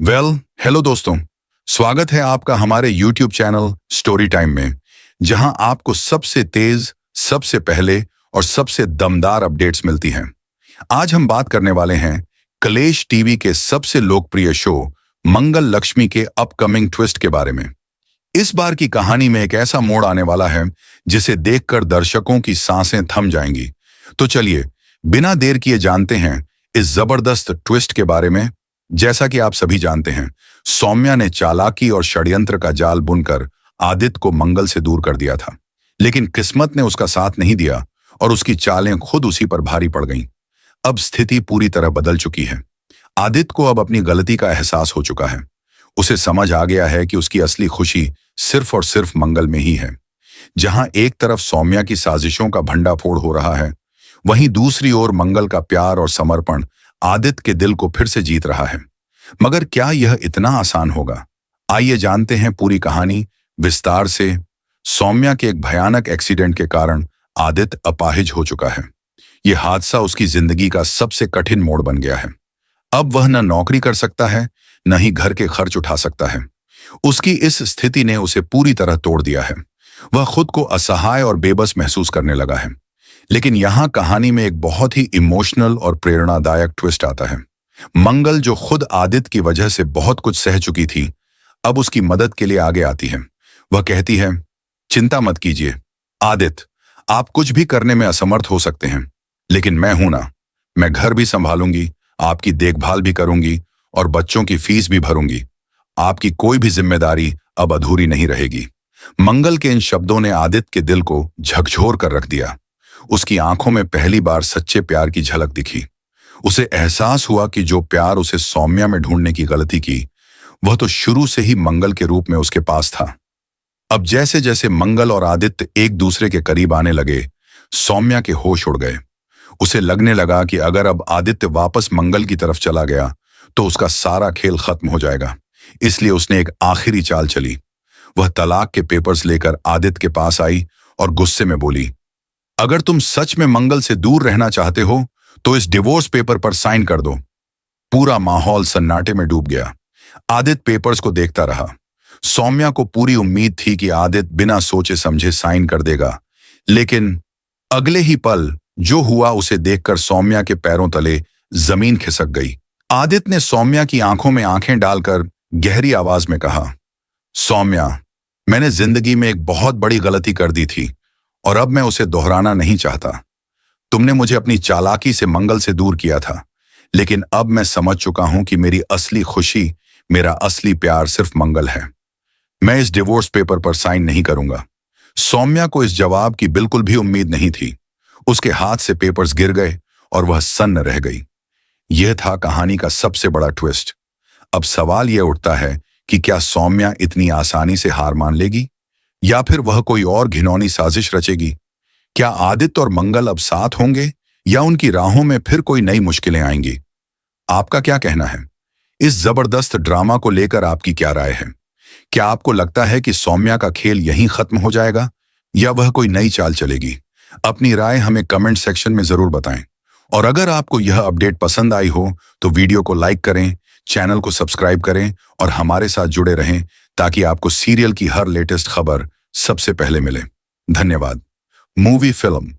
Hello दोस्तों। स्वागत है आपका हमारे YouTube चैनल स्टोरी टाइम में, जहां आपको सबसे तेज, सबसे पहले और सबसे दमदार अपडेट्स मिलती हैं। आज हम बात करने वाले हैं कलेश टीवी के सबसे लोकप्रिय शो मंगल लक्ष्मी के अपकमिंग ट्विस्ट के बारे में। इस बार की कहानी में एक ऐसा मोड़ आने वाला है जिसे देखकर दर्शकों की सांसें थम जाएंगी। तो चलिए बिना देर किए जानते हैं इस जबरदस्त ट्विस्ट के बारे में। जैसा कि आप सभी जानते हैं, सौम्या ने चालाकी और षड्यंत्र का जाल बुनकर आदित्य को मंगल से दूर कर दिया था, लेकिन किस्मत ने उसका साथ नहीं दिया और उसकी चालें खुद उसी पर भारी पड़ गईं। अब स्थिति पूरी तरह बदल चुकी है। आदित्य को अब अपनी गलती का एहसास हो चुका है। उसे समझ आ गया है कि उसकी असली खुशी सिर्फ और सिर्फ मंगल में ही है। जहां एक तरफ सौम्या की साजिशों का भंडाफोड़ हो रहा है, वहीं दूसरी ओर मंगल का प्यार और समर्पण आदित्य के दिल को फिर से जीत रहा है। मगर क्या यह इतना आसान होगा? आइए जानते हैं पूरी कहानी विस्तार से। सौम्या के एक भयानक एक्सीडेंट के कारण आदित्य अपाहिज हो चुका है। यह हादसा उसकी जिंदगी का सबसे कठिन मोड़ बन गया है। अब वह न नौकरी कर सकता है, न ही घर के खर्च उठा सकता है। उसकी इस स्थिति ने उसे पूरी तरह तोड़ दिया है। वह खुद को असहाय और बेबस महसूस करने लगा है। लेकिन यहाँ कहानी में एक बहुत ही इमोशनल और प्रेरणादायक ट्विस्ट आता है। मंगल, जो खुद आदित्य की वजह से बहुत कुछ सह चुकी थी, अब उसकी मदद के लिए आगे आती है। वह कहती है, चिंता मत कीजिए आदित्य, आप कुछ भी करने में असमर्थ हो सकते हैं, लेकिन मैं हूं ना। मैं घर भी संभालूंगी, आपकी देखभाल भी करूंगी और बच्चों की फीस भी भरूंगी। आपकी कोई भी जिम्मेदारी अब अधूरी नहीं रहेगी। मंगल के इन शब्दों ने आदित्य के दिल को झकझोर कर रख दिया। उसकी आंखों में पहली बार सच्चे प्यार की झलक दिखी। उसे एहसास हुआ कि जो प्यार उसे सौम्या में ढूंढने की गलती की, वह तो शुरू से ही मंगल के रूप में उसके पास था। अब जैसे जैसे मंगल और आदित्य एक दूसरे के करीब आने लगे, सौम्या के होश उड़ गए। उसे लगने लगा कि अगर अब आदित्य वापस मंगल की तरफ चला गया तो उसका सारा खेल खत्म हो जाएगा। इसलिए उसने एक आखिरी चाल चली। वह तलाक के पेपर्स लेकर आदित्य के पास आई और गुस्से में बोली, अगर तुम सच में मंगल से दूर रहना चाहते हो तो इस डिवोर्स पेपर पर साइन कर दो। पूरा माहौल सन्नाटे में डूब गया। आदित्य पेपर्स को देखता रहा। सौम्या को पूरी उम्मीद थी कि आदित्य बिना सोचे समझे साइन कर देगा, लेकिन अगले ही पल जो हुआ उसे देखकर सौम्या के पैरों तले जमीन खिसक गई। आदित्य ने सौम्या की आंखों में आंखें डालकर गहरी आवाज में कहा, सौम्या, मैंने जिंदगी में एक बहुत बड़ी गलती कर दी थी और अब मैं उसे दोहराना नहीं चाहता। तुमने मुझे अपनी चालाकी से मंगल से दूर किया था, लेकिन अब मैं समझ चुका हूं कि मेरी असली खुशी, मेरा असली प्यार सिर्फ मंगल है। मैं इस डिवोर्स पेपर पर साइन नहीं करूंगा। सौम्या को इस जवाब की बिल्कुल भी उम्मीद नहीं थी। उसके हाथ से पेपर्स गिर गए और वह सन्न रह गई। यह था कहानी का सबसे बड़ा ट्विस्ट। अब सवाल यह उठता है कि क्या सौम्या इतनी आसानी से हार मान लेगी, या फिर वह कोई और घिनौनी साजिश रचेगी? क्या आदित्य और मंगल अब साथ होंगे, या उनकी राहों में फिर कोई नई मुश्किलें आएंगी? आपका क्या कहना है? इस जबरदस्त ड्रामा को लेकर आपकी क्या राय है? क्या आपको लगता है कि सौम्या का खेल यहीं खत्म हो जाएगा, या वह कोई नई चाल चलेगी? अपनी राय हमें कमेंट सेक्शन में जरूर बताएं। और अगर आपको यह अपडेट पसंद आई हो तो वीडियो को लाइक करें, चैनल को सब्सक्राइब करें और हमारे साथ जुड़े रहें, ताकि आपको सीरियल की हर लेटेस्ट खबर सबसे पहले मिले। धन्यवाद। Movie film